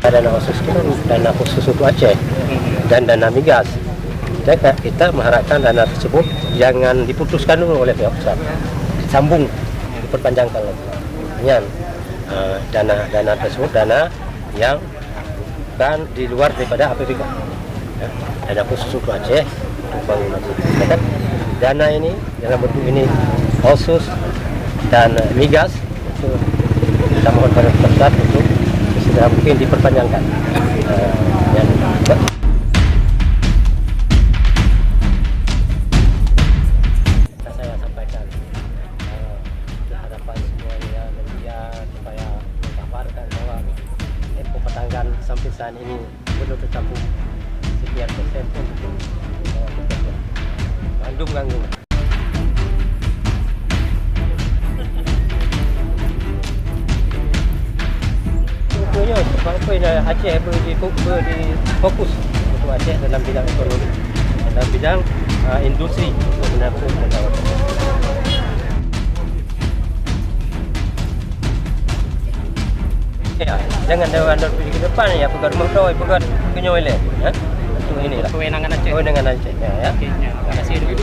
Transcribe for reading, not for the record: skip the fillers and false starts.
Dana khusus itu kan dana khusus untuk Aceh dan dana migas. Kita mengharapkan dana tersebut jangan diputuskan dulu oleh pihak pusat, sambung diperpanjangkan lagi. Dana tersebut dana yang bukan di luar daripada APBK. Ya, dana khusus untuk Aceh untuk bangunan. Ya, dana ini dalam bentuk ini khusus dan migas itu kita mohon pada pusat untuk segera mungkin diperpanjangkan. Saya sampaikan harapan semuanya media supaya mengkabarkan bahwa tempo pertanggal sampai saat ini belum tercapai sekian persen untuk bekerja. Bandung ganggu. Sebab Aceh berfokus untuk Aceh dalam bidang ekonomi, dalam bidang industri menampung pegawai. Ya, jangan ada ke depan ya, pegat rumah kau, pegat kenyoy le. Untuk inilah. Kewenangan Aceh. Kewenangan Aceh. Ya. Oke, terima kasih dulu.